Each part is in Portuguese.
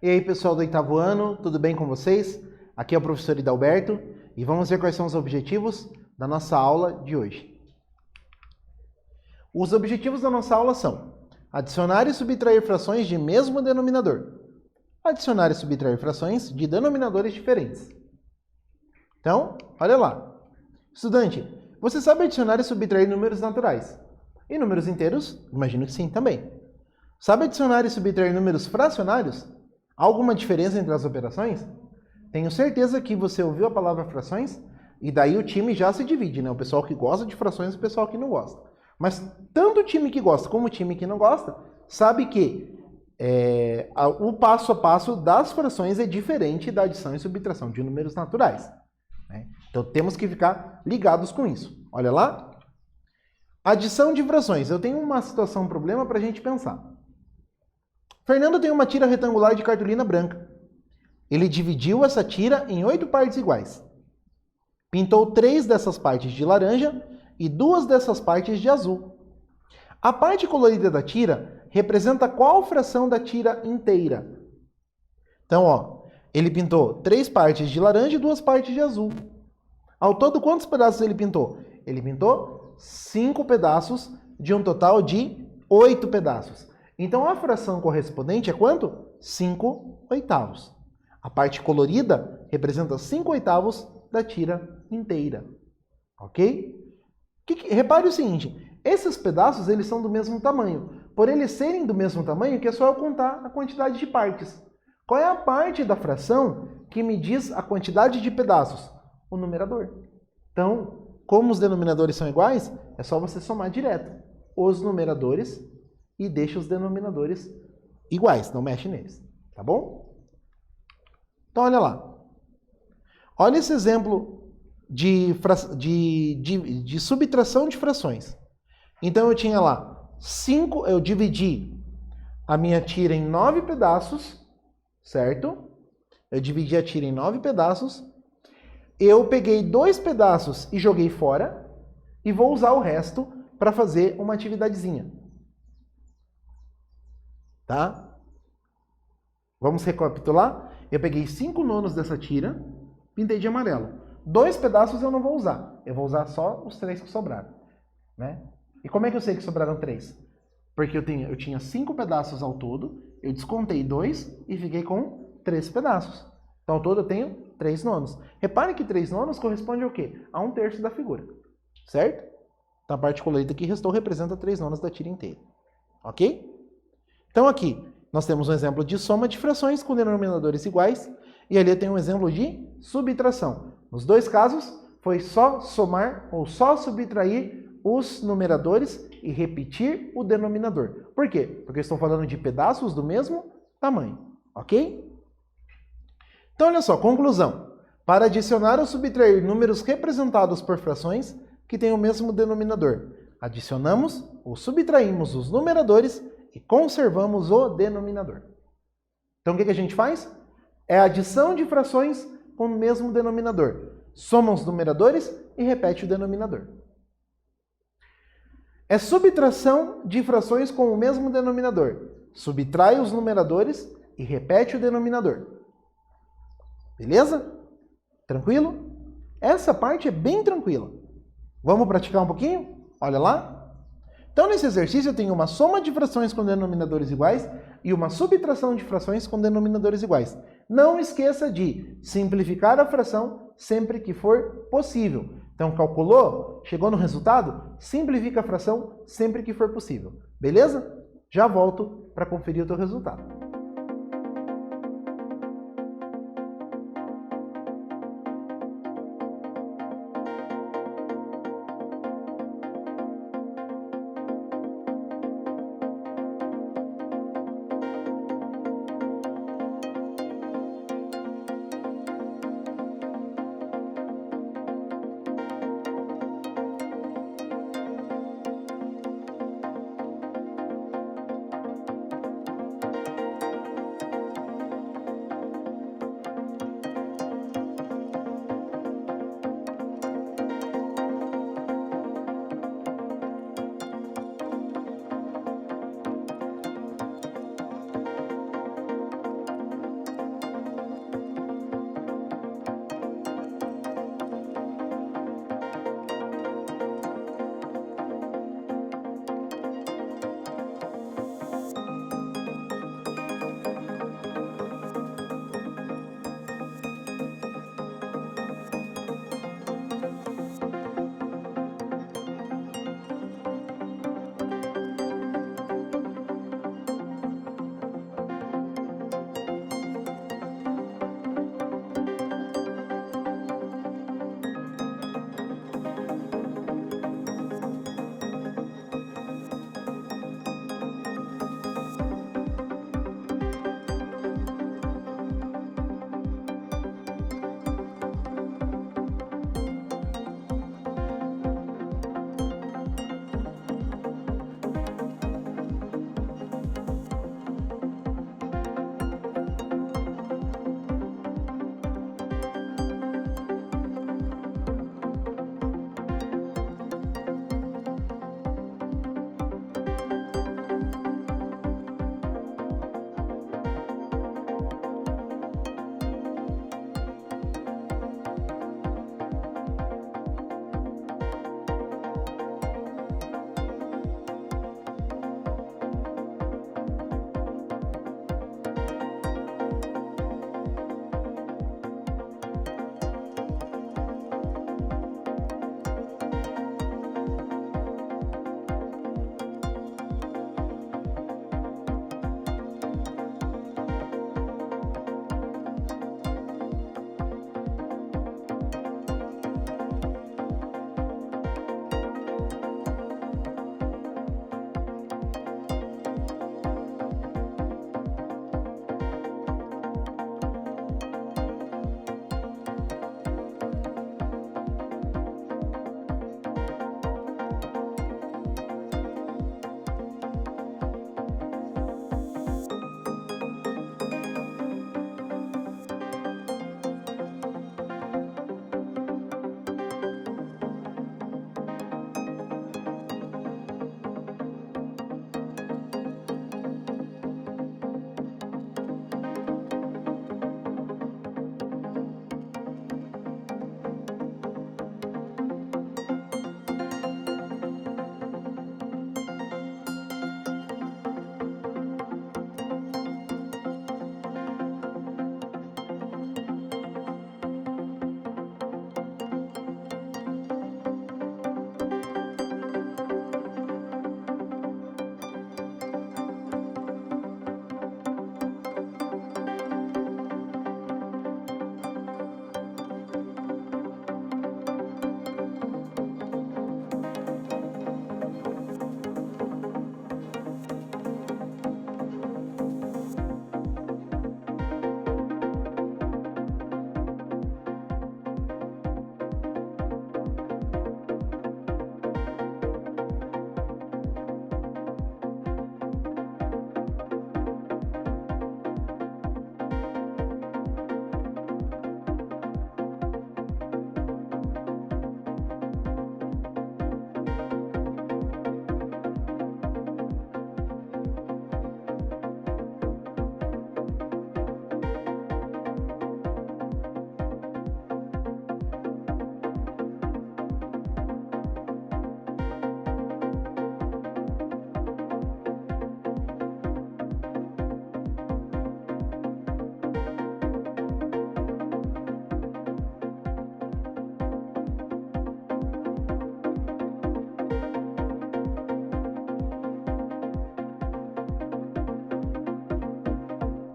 E aí, pessoal do oitavo ano, tudo bem com vocês? Aqui é o professor Hidalberto e vamos ver quais são os objetivos da nossa aula de hoje. Os objetivos da nossa aula são adicionar e subtrair frações de mesmo denominador, adicionar e subtrair frações de denominadores diferentes. Então, olha lá. Estudante, você sabe adicionar e subtrair números naturais? E números inteiros? Imagino que sim também. Sabe adicionar e subtrair números fracionários? Há alguma diferença entre as operações? Tenho certeza que você ouviu a palavra frações e daí o time já se divide, né? O pessoal que gosta de frações e o pessoal que não gosta. Mas tanto o time que gosta como o time que não gosta sabe que o passo a passo das frações é diferente da adição e subtração de números naturais, né? Então temos que ficar ligados com isso. Olha lá. Adição de frações. Eu tenho uma situação, um problema para a gente pensar. Fernando tem uma tira retangular de cartolina branca. Ele dividiu essa tira em 8 partes iguais. Pintou 3 dessas partes de laranja e 2 dessas partes de azul. A parte colorida da tira representa qual fração da tira inteira? Então, ó, ele pintou 3 partes de laranja e 2 partes de azul. Ao todo, quantos pedaços ele pintou? Ele pintou 5 pedaços de um total de 8 pedaços. Então, a fração correspondente é quanto? 5 oitavos. A parte colorida representa 5 oitavos da tira inteira. Ok? Repare o seguinte, esses pedaços eles são do mesmo tamanho. Por eles serem do mesmo tamanho, que é só eu contar a quantidade de partes. Qual é a parte da fração que me diz a quantidade de pedaços? O numerador. Então, como os denominadores são iguais, é só você somar direto os numeradores e deixa os denominadores iguais, não mexe neles, tá bom? Então, olha lá. Olha esse exemplo de subtração de frações. Então, eu tinha lá 5, eu dividi a minha tira em 9 pedaços, certo? Eu dividi a tira em 9 pedaços. Eu peguei 2 pedaços e joguei fora e vou usar o resto para fazer uma atividadezinha. Tá? Vamos recapitular? Eu peguei 5 nonos dessa tira, pintei de amarelo. 2 pedaços eu não vou usar. Eu vou usar só os 3 que sobraram, né? E como é que eu sei que sobraram 3? Porque eu tinha 5 pedaços ao todo, eu descontei 2 e fiquei com 3 pedaços. Então, ao todo eu tenho 3 nonos. Repare que 3 nonos corresponde ao quê? A 1/3 da figura, certo? Então, a parte colorida que restou representa 3 nonos da tira inteira. Ok? Então, aqui, nós temos um exemplo de soma de frações com denominadores iguais, e ali eu tenho um exemplo de subtração. Nos dois casos, foi só somar ou só subtrair os numeradores e repetir o denominador. Por quê? Porque estou falando de pedaços do mesmo tamanho, ok? Então, olha só, conclusão. Para adicionar ou subtrair números representados por frações que têm o mesmo denominador, adicionamos ou subtraímos os numeradores e conservamos o denominador. Então, o que a gente faz? É a adição de frações com o mesmo denominador. Soma os numeradores e repete o denominador. É subtração de frações com o mesmo denominador. Subtrai os numeradores e repete o denominador. Beleza? Tranquilo? Essa parte é bem tranquila. Vamos praticar um pouquinho? Olha lá. Então, nesse exercício, eu tenho uma soma de frações com denominadores iguais e uma subtração de frações com denominadores iguais. Não esqueça de simplificar a fração sempre que for possível. Então, calculou? Chegou no resultado? Simplifica a fração sempre que for possível. Beleza? Já volto para conferir o teu resultado.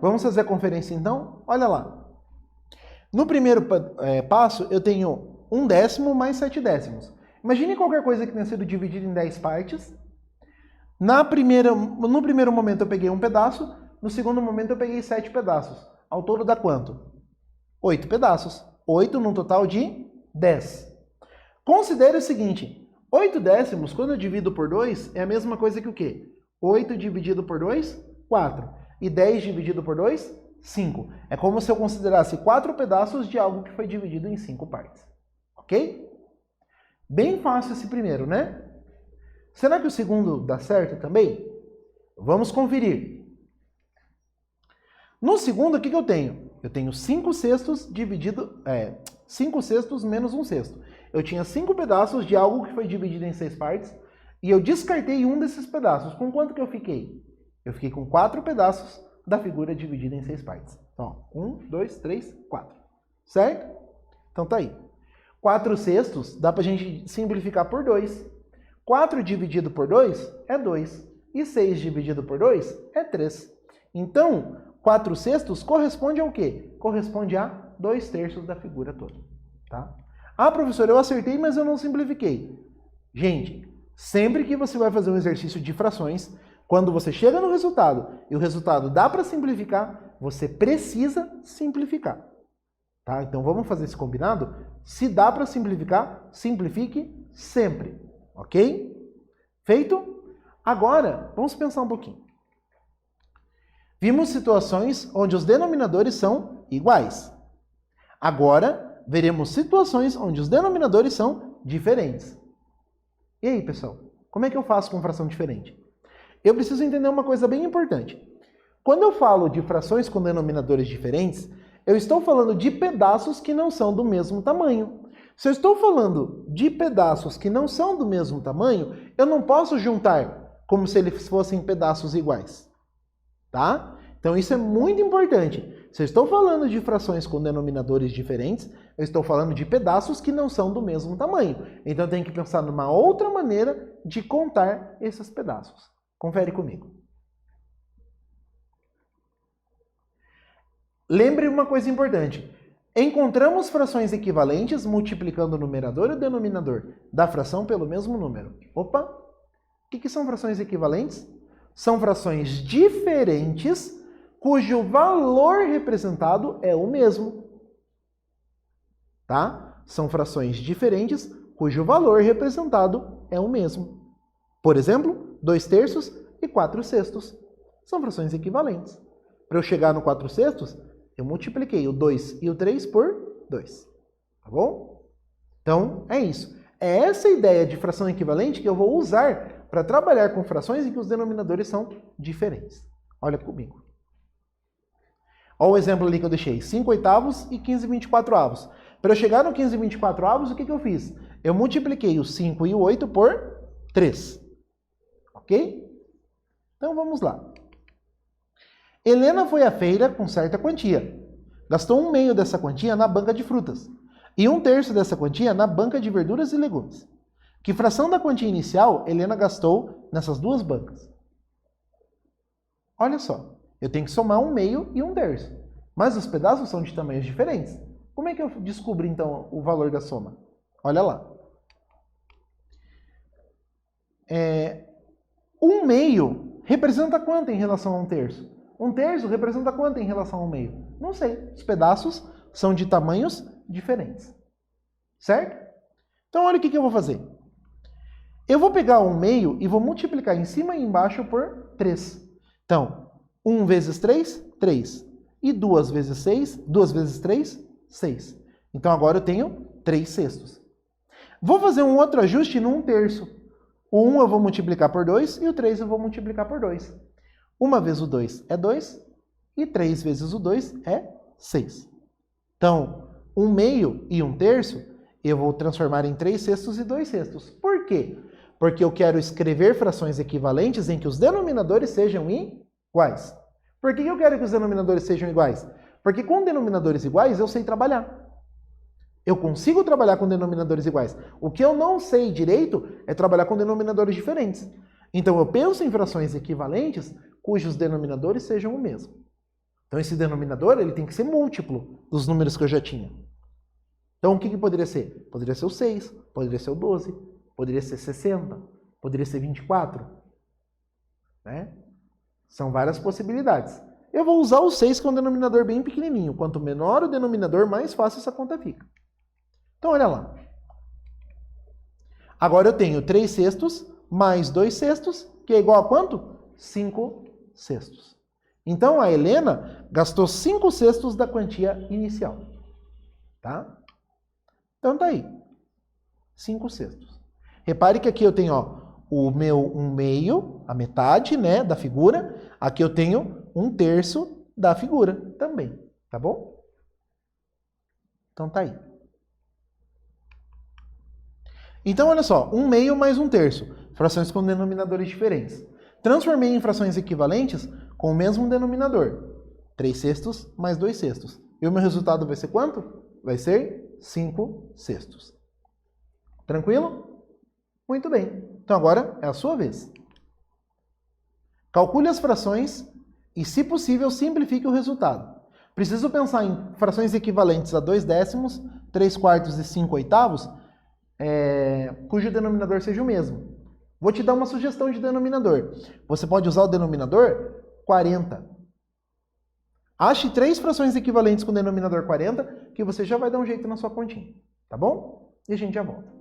Vamos fazer a conferência então? Olha lá. No primeiro passo, eu tenho 1/10 mais 7/10. Imagine qualquer coisa que tenha sido dividida em 10 partes. No primeiro momento eu peguei um pedaço, no segundo momento eu peguei 7 pedaços. Ao todo dá quanto? 8 pedaços. 8 num total de 10. Considere o seguinte, 8/10, quando eu divido por 2, é a mesma coisa que o quê? 8 dividido por 2, 4. E 10 dividido por 2, 5. É como se eu considerasse 4 pedaços de algo que foi dividido em 5 partes. Ok? Bem fácil esse primeiro, né? Será que o segundo dá certo também? Vamos conferir. No segundo, o que eu tenho? Eu tenho 5 sextos dividido... 5 sextos menos 1 sexto. Eu tinha 5 pedaços de algo que foi dividido em 6 partes e eu descartei um desses pedaços. Com quanto que eu fiquei? Eu fiquei com 4 pedaços da figura dividida em 6 partes. Então, 1, 2, 3, 4. Certo? Então tá aí. 4 sextos dá pra gente simplificar por 2. 4 dividido por 2 é 2. E 6 dividido por 2 é 3. Então, 4 sextos corresponde ao quê? Corresponde a 2/3 da figura toda. Tá? Ah, professor, eu acertei, mas eu não simplifiquei. Gente, sempre que você vai fazer um exercício de frações, quando você chega no resultado e o resultado dá para simplificar, você precisa simplificar. Tá? Então vamos fazer esse combinado? Se dá para simplificar, simplifique sempre. Ok? Feito? Agora, vamos pensar um pouquinho. Vimos situações onde os denominadores são iguais. Agora, veremos situações onde os denominadores são diferentes. E aí, pessoal? Como é que eu faço com fração diferente? Eu preciso entender uma coisa bem importante. Quando eu falo de frações com denominadores diferentes, eu estou falando de pedaços que não são do mesmo tamanho. Se eu estou falando de pedaços que não são do mesmo tamanho, eu não posso juntar como se eles fossem pedaços iguais. Tá? Então isso é muito importante. Se eu estou falando de frações com denominadores diferentes, eu estou falando de pedaços que não são do mesmo tamanho. Então eu tenho que pensar numa outra maneira de contar esses pedaços. Confere comigo. Lembre uma coisa importante. Encontramos frações equivalentes multiplicando o numerador e o denominador da fração pelo mesmo número. Opa! O que são frações equivalentes? São frações diferentes cujo valor representado é o mesmo. Tá? São frações diferentes cujo valor representado é o mesmo. Por exemplo, 2/3 e 4/6. São frações equivalentes. Para eu chegar no 4/6, eu multipliquei o 2 e o 3 por 2. Tá bom? Então, é isso. É essa ideia de fração equivalente que eu vou usar para trabalhar com frações em que os denominadores são diferentes. Olha comigo. Olha o exemplo ali que eu deixei. 5/8 e 15/24. Para eu chegar no 15/24, o que eu fiz? Eu multipliquei o 5 e o 8 por 3. Ok? Então, vamos lá. Helena foi à feira com certa quantia. Gastou 1/2 dessa quantia na banca de frutas e 1/3 dessa quantia na banca de verduras e legumes. Que fração da quantia inicial Helena gastou nessas duas bancas? Olha só, eu tenho que somar 1/2 e 1/3. Mas os pedaços são de tamanhos diferentes. Como é que eu descubro, então, o valor da soma? Olha lá. 1/2 representa quanto em relação a 1/3? 1/3 representa quanto em relação a 1/2? Não sei. Os pedaços são de tamanhos diferentes. Certo? Então, olha o que eu vou fazer. Eu vou pegar 1/2 e vou multiplicar em cima e embaixo por 3. Então, 1 vezes 3, 3. E 2 vezes 6, 2 vezes 3, 6. Então, agora eu tenho 3/6. Vou fazer um outro ajuste no 1/3. O 1 eu vou multiplicar por 2 e o 3 eu vou multiplicar por 2. 1 vezes o 2 é 2 e 3 vezes o 2 é 6. Então, 1/2 e 1/3 eu vou transformar em 3/6 e 2/6. Por quê? Porque eu quero escrever frações equivalentes em que os denominadores sejam iguais. Por que eu quero que os denominadores sejam iguais? Porque com denominadores iguais eu sei trabalhar. Eu consigo trabalhar com denominadores iguais. O que eu não sei direito é trabalhar com denominadores diferentes. Então eu penso em frações equivalentes cujos denominadores sejam o mesmo. Então, esse denominador ele tem que ser múltiplo dos números que eu já tinha. Então, o que poderia ser? Poderia ser o 6, poderia ser o 12, poderia ser 60, poderia ser 24. Né? São várias possibilidades. Eu vou usar o 6, que é um denominador bem pequenininho. Quanto menor o denominador, mais fácil essa conta fica. Então, olha lá. Agora eu tenho 3 sextos mais 2 sextos, que é igual a quanto? 5 sextos. Então, a Helena gastou 5 sextos da quantia inicial. Tá? Então, tá aí. 5 sextos. Repare que aqui eu tenho o meu 1/2, a metade, né, da figura. Aqui eu tenho 1/3 da figura também. Tá bom? Então, tá aí. Então, olha só. 1/2 mais 1/3. Frações com denominadores diferentes. Transformei em frações equivalentes com o mesmo denominador. 3 sextos mais 2 sextos. E o meu resultado vai ser quanto? Vai ser 5 sextos. Tranquilo? Muito bem. Então agora é a sua vez. Calcule as frações e, se possível, simplifique o resultado. Preciso pensar em frações equivalentes a 2 décimos, 3 quartos e 5 oitavos, cujo denominador seja o mesmo. Vou te dar uma sugestão de denominador. Você pode usar o denominador 40. Ache 3 frações equivalentes com o denominador 40, que você já vai dar um jeito na sua continha. Tá bom? E a gente já volta.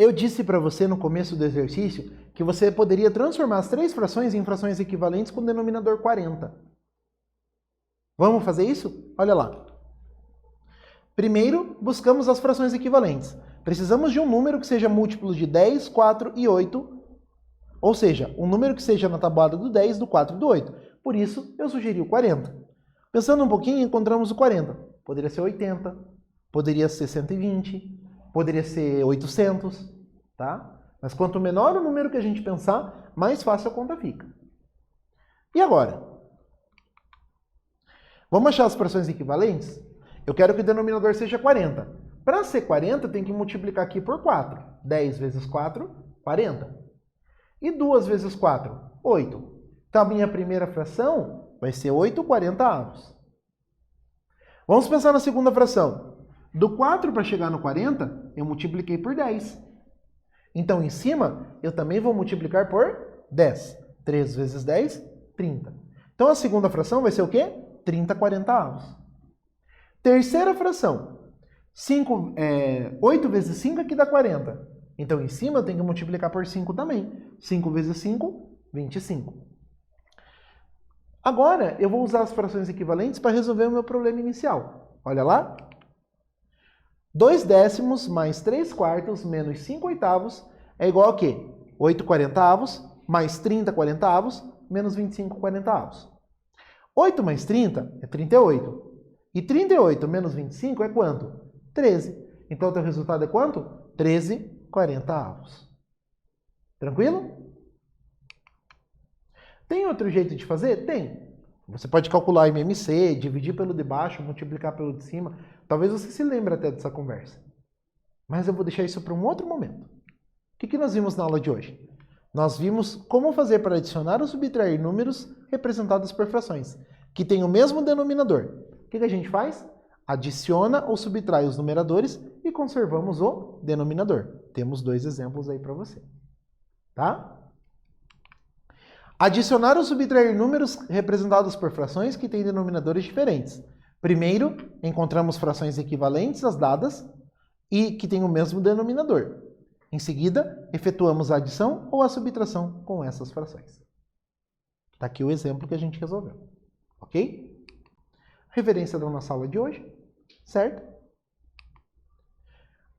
Eu disse para você no começo do exercício que você poderia transformar as três frações em frações equivalentes com o denominador 40. Vamos fazer isso? Olha lá. Primeiro, buscamos as frações equivalentes. Precisamos de um número que seja múltiplo de 10, 4 e 8, ou seja, um número que seja na tabuada do 10, do 4 e do 8. Por isso, eu sugeri o 40. Pensando um pouquinho, encontramos o 40. Poderia ser 80, poderia ser 120, poderia ser 800, tá? Mas quanto menor o número que a gente pensar, mais fácil a conta fica. E agora? Vamos achar as frações equivalentes? Eu quero que o denominador seja 40. Para ser 40, tem que multiplicar aqui por 4. 10 vezes 4, 40. E 2 vezes 4, 8. Então, a minha primeira fração vai ser 8/40. Vamos pensar na segunda fração. Do 4 para chegar no 40, eu multipliquei por 10. Então, em cima, eu também vou multiplicar por 10. 3 vezes 10, 30. Então, a segunda fração vai ser o quê? 30/40. Terceira fração. 8 vezes 5 aqui dá 40. Então, em cima, eu tenho que multiplicar por 5 também. 5 vezes 5, 25. Agora, eu vou usar as frações equivalentes para resolver o meu problema inicial. Olha lá. 2 décimos mais 3 quartos menos 5 oitavos é igual a quê? 8/40 mais 30/40 menos 25/40. 8 mais 30 é 38. E 38 menos 25 é quanto? 13. Então, o teu resultado é quanto? 13/40. Tranquilo? Tem outro jeito de fazer? Tem. Você pode calcular MMC, dividir pelo de baixo, multiplicar pelo de cima. Talvez você se lembre até dessa conversa. Mas eu vou deixar isso para um outro momento. O que nós vimos na aula de hoje? Nós vimos como fazer para adicionar ou subtrair números representados por frações, que têm o mesmo denominador. O que a gente faz? Adiciona ou subtrai os numeradores e conservamos o denominador. Temos 2 exemplos aí para você. Tá? Adicionar ou subtrair números representados por frações que têm denominadores diferentes. Primeiro, encontramos frações equivalentes às dadas e que têm o mesmo denominador. Em seguida, efetuamos a adição ou a subtração com essas frações. Está aqui o exemplo que a gente resolveu. Ok? Referência da nossa aula de hoje, certo?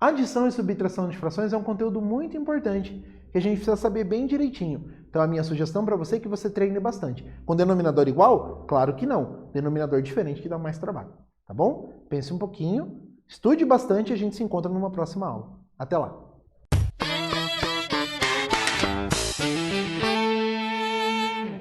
Adição e subtração de frações é um conteúdo muito importante que a gente precisa saber bem direitinho. Então, a minha sugestão para você é que você treine bastante. Com denominador igual? Claro que não. Denominador diferente que dá mais trabalho. Tá bom? Pense um pouquinho, estude bastante e a gente se encontra numa próxima aula. Até lá!